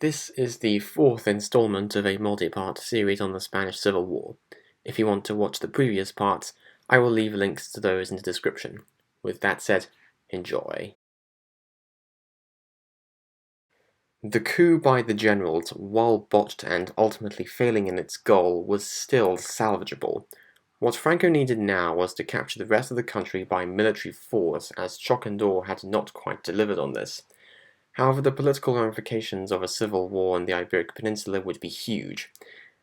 This is the fourth installment of a multi-part series on the Spanish Civil War. If you want to watch the previous parts, I will leave links to those in the description. With that said, enjoy. The coup by the generals, while botched and ultimately failing in its goal, was still salvageable. What Franco needed now was to capture the rest of the country by military force, as Choquendor had not quite delivered on this. However, the political ramifications of a civil war on the Iberian Peninsula would be huge.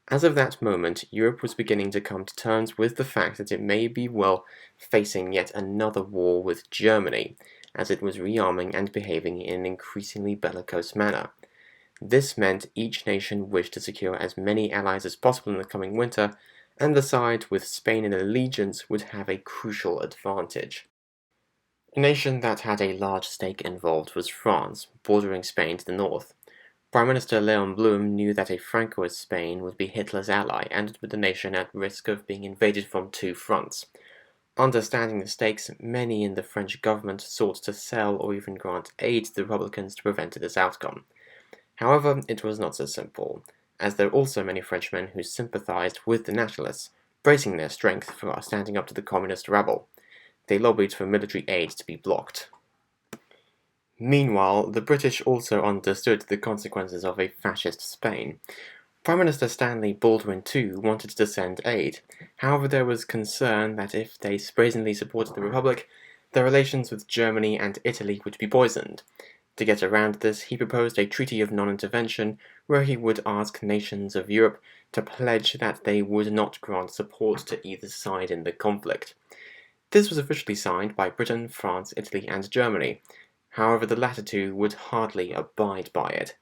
As of that moment, Europe was beginning to come to terms with the fact that it may be facing yet another war with Germany, as it was rearming and behaving in an increasingly bellicose manner. This meant each nation wished to secure as many allies as possible in the coming winter, and the side with Spain in allegiance would have a crucial advantage. A nation that had a large stake involved was France, bordering Spain to the north. Prime Minister Léon Blum knew that a Francoist Spain would be Hitler's ally and would put the nation at risk of being invaded from two fronts. Understanding the stakes, many in the French government sought to sell or even grant aid to the Republicans to prevent this outcome. However, it was not so simple, as there were also many Frenchmen who sympathized with the Nationalists, bracing their strength for standing up to the communist rabble. They lobbied for military aid to be blocked. Meanwhile, the British also understood the consequences of a fascist Spain. Prime Minister Stanley Baldwin too wanted to send aid. However, there was concern that if they brazenly supported the Republic, their relations with Germany and Italy would be poisoned. To get around this, he proposed a treaty of non-intervention where he would ask nations of Europe to pledge that they would not grant support to either side in the conflict. This was officially signed by Britain, France, Italy, and Germany. However, the latter two would hardly abide by it.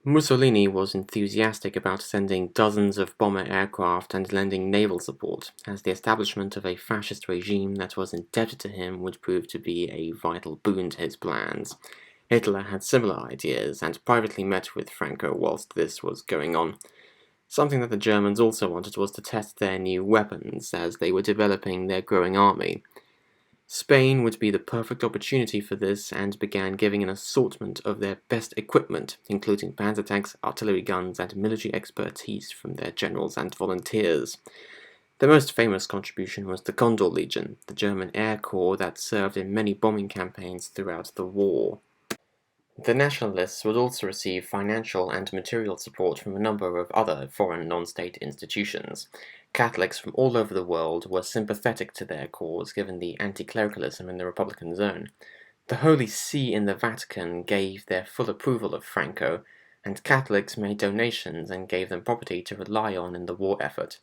Mussolini was enthusiastic about sending dozens of bomber aircraft and lending naval support, as the establishment of a fascist regime that was indebted to him would prove to be a vital boon to his plans. Hitler had similar ideas and privately met with Franco whilst this was going on. Something that the Germans also wanted was to test their new weapons, as they were developing their growing army. Spain would be the perfect opportunity for this and began giving an assortment of their best equipment, including panzer tanks, artillery guns, and military expertise from their generals and volunteers. The most famous contribution was the Condor Legion, the German air corps that served in many bombing campaigns throughout the war. The Nationalists would also receive financial and material support from a number of other foreign non-state institutions. Catholics from all over the world were sympathetic to their cause given the anti-clericalism in the Republican zone. The Holy See in the Vatican gave their full approval of Franco, and Catholics made donations and gave them property to rely on in the war effort.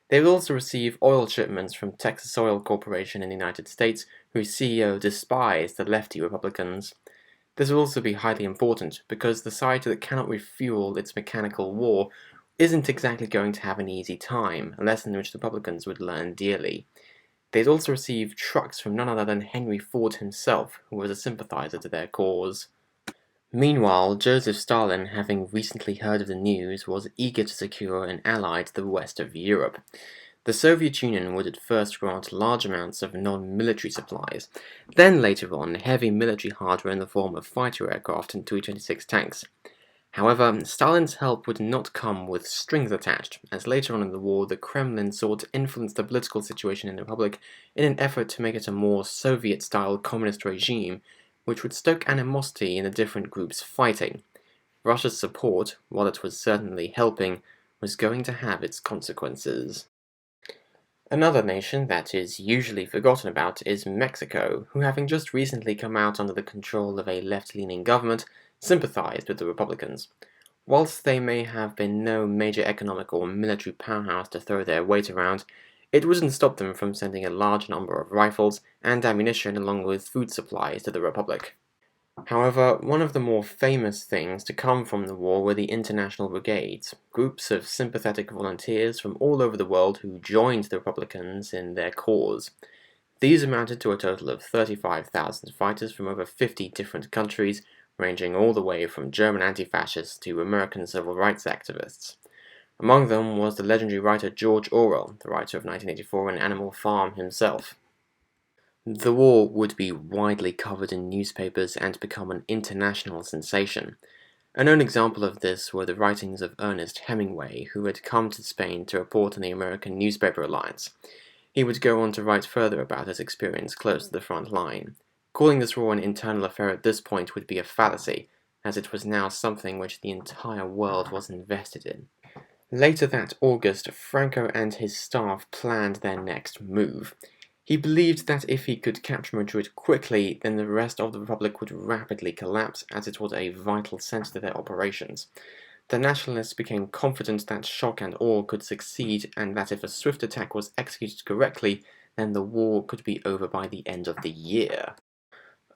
They would also receive oil shipments from Texas Oil Corporation in the United States, whose CEO despised the lefty Republicans. This will also be highly important, because the side that cannot refuel its mechanical war isn't exactly going to have an easy time, a lesson which the Republicans would learn dearly. They'd also receive trucks from none other than Henry Ford himself, who was a sympathizer to their cause. Meanwhile, Joseph Stalin, having recently heard of the news, was eager to secure an ally to the west of Europe. The Soviet Union would at first grant large amounts of non-military supplies, then later on heavy military hardware in the form of fighter aircraft and Tu-26 tanks. However, Stalin's help would not come with strings attached, as later on in the war the Kremlin sought to influence the political situation in the Republic in an effort to make it a more Soviet-style communist regime, which would stoke animosity in the different groups fighting. Russia's support, while it was certainly helping, was going to have its consequences. Another nation that is usually forgotten about is Mexico, who, having just recently come out under the control of a left-leaning government, sympathized with the Republicans. Whilst they may have been no major economic or military powerhouse to throw their weight around, it wouldn't stop them from sending a large number of rifles and ammunition along with food supplies to the Republic. However, one of the more famous things to come from the war were the International Brigades, groups of sympathetic volunteers from all over the world who joined the Republicans in their cause. These amounted to a total of 35,000 fighters from over 50 different countries, ranging all the way from German anti-fascists to American civil rights activists. Among them was the legendary writer George Orwell, the writer of 1984 and Animal Farm himself. The war would be widely covered in newspapers and become an international sensation. A known example of this were the writings of Ernest Hemingway, who had come to Spain to report on the American newspaper alliance. He would go on to write further about his experience close to the front line. Calling this war an internal affair at this point would be a fallacy, as it was now something which the entire world was invested in. Later that August, Franco and his staff planned their next move. He believed that if he could capture Madrid quickly, then the rest of the Republic would rapidly collapse, as it was a vital center to their operations. The nationalists became confident that shock and awe could succeed, and that if a swift attack was executed correctly, then the war could be over by the end of the year.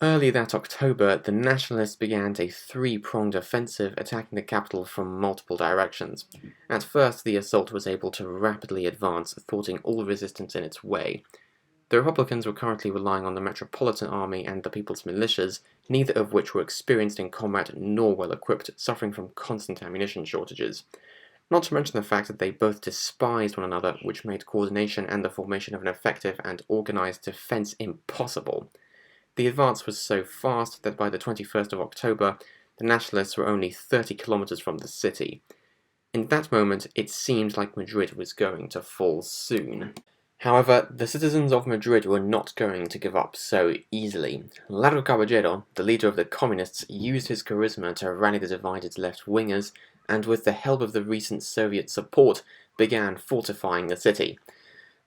Early that October, the nationalists began a three-pronged offensive attacking the capital from multiple directions. At first, the assault was able to rapidly advance, thwarting all resistance in its way. The Republicans were currently relying on the Metropolitan Army and the People's Militias, neither of which were experienced in combat nor well equipped, suffering from constant ammunition shortages. Not to mention the fact that they both despised one another, which made coordination and the formation of an effective and organized defense impossible. The advance was so fast that by the 21st of October, the nationalists were only 30 kilometers from the city. In that moment, it seemed like Madrid was going to fall soon. However, the citizens of Madrid were not going to give up so easily. Largo Caballero, the leader of the communists, used his charisma to rally the divided left-wingers, and with the help of the recent Soviet support, began fortifying the city.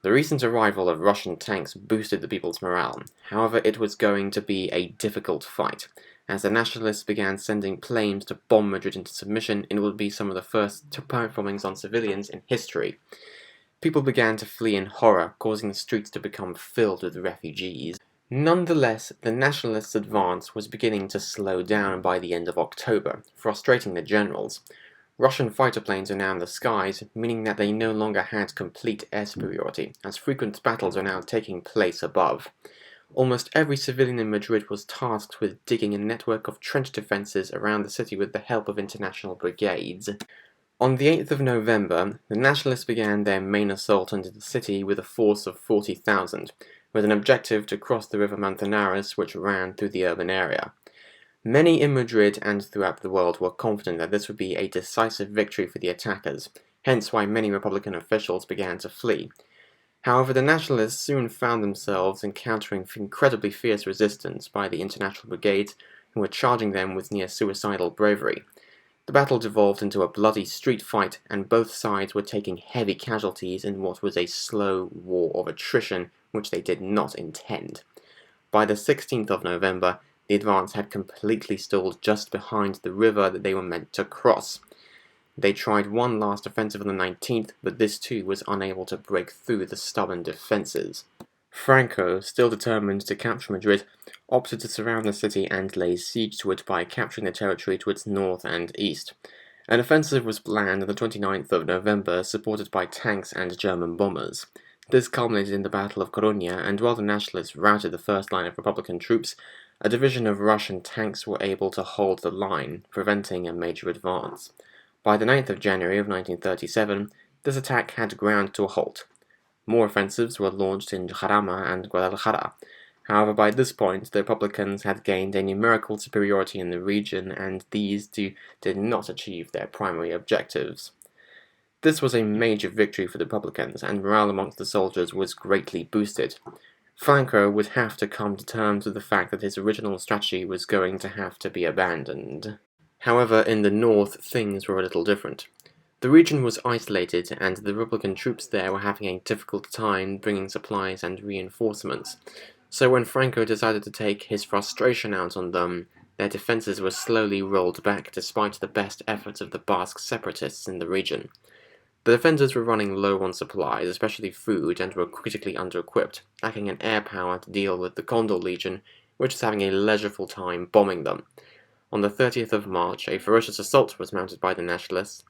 The recent arrival of Russian tanks boosted the people's morale. However, it was going to be a difficult fight. As the nationalists began sending planes to bomb Madrid into submission, it would be some of the first terror bombings on civilians in history. People began to flee in horror, causing the streets to become filled with refugees. Nonetheless, the nationalists' advance was beginning to slow down by the end of October, frustrating the generals. Russian fighter planes are now in the skies, meaning that they no longer had complete air superiority, as frequent battles are now taking place above. Almost every civilian in Madrid was tasked with digging a network of trench defenses around the city with the help of international brigades. On the 8th of November, the nationalists began their main assault into the city with a force of 40,000, with an objective to cross the river Manzanares, which ran through the urban area. Many in Madrid and throughout the world were confident that this would be a decisive victory for the attackers, hence why many Republican officials began to flee. However, the nationalists soon found themselves encountering incredibly fierce resistance by the international brigades, who were charging them with near-suicidal bravery. The battle devolved into a bloody street fight, and both sides were taking heavy casualties in what was a slow war of attrition which they did not intend. By the 16th of November, the advance had completely stalled just behind the river that they were meant to cross. They tried one last offensive on the 19th, but this too was unable to break through the stubborn defenses. Franco, still determined to capture Madrid, opted to surround the city and lay siege to it by capturing the territory to its north and east. An offensive was planned on the 29th of November, supported by tanks and German bombers. This culminated in the Battle of Coruña, and while the nationalists routed the first line of Republican troops, a division of Russian tanks were able to hold the line, preventing a major advance. By the 9th of January of 1937, this attack had ground to a halt. More offensives were launched in Jarama and Guadalajara. However, by this point, the Republicans had gained a numerical superiority in the region, and these two did not achieve their primary objectives. This was a major victory for the Republicans, and morale amongst the soldiers was greatly boosted. Franco would have to come to terms with the fact that his original strategy was going to have to be abandoned. However, in the north, things were a little different. The region was isolated, and the Republican troops there were having a difficult time bringing supplies and reinforcements. So when Franco decided to take his frustration out on them, their defenses were slowly rolled back despite the best efforts of the Basque separatists in the region. The defenders were running low on supplies, especially food, and were critically under-equipped, lacking an air power to deal with the Condor Legion, which was having a leisureful time bombing them. On the 30th of March, a ferocious assault was mounted by the nationalists.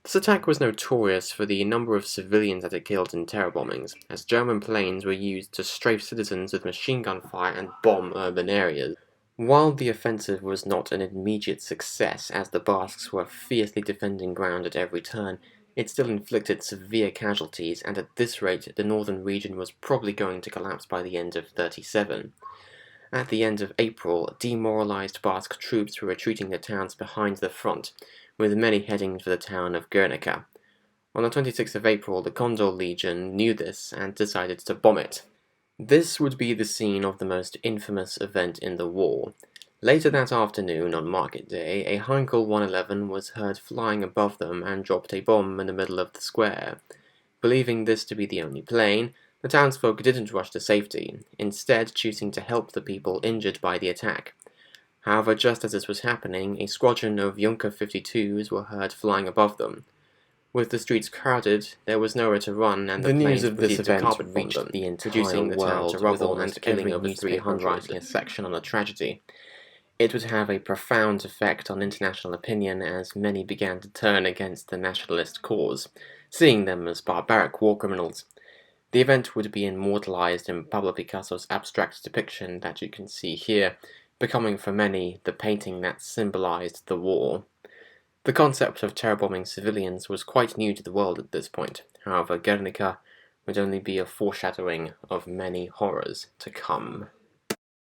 This attack was notorious for the number of civilians that it killed in terror bombings, as German planes were used to strafe citizens with machine gun fire and bomb urban areas. While the offensive was not an immediate success, as the Basques were fiercely defending ground at every turn, it still inflicted severe casualties, and at this rate the northern region was probably going to collapse by the end of 37. At the end of April, demoralized Basque troops were retreating to towns behind the front, with many heading for the town of Guernica. On the 26th of April, the Condor Legion knew this and decided to bomb it. This would be the scene of the most infamous event in the war. Later that afternoon, on market day, a Heinkel 111 was heard flying above them and dropped a bomb in the middle of the square. Believing this to be the only plane, the townsfolk didn't rush to safety, instead choosing to help the people injured by the attack. However, just as this was happening, a squadron of Junker 52s were heard flying above them. With the streets crowded, there was nowhere to run, and the news of this event reached the entire world, with almost killing over 300 writing a section on the tragedy. It would have a profound effect on international opinion, as many began to turn against the nationalist cause, seeing them as barbaric war criminals. The event would be immortalized in Pablo Picasso's abstract depiction that you can see here, becoming for many the painting that symbolized the war. The concept of terror bombing civilians was quite new to the world at this point. However, Guernica would only be a foreshadowing of many horrors to come.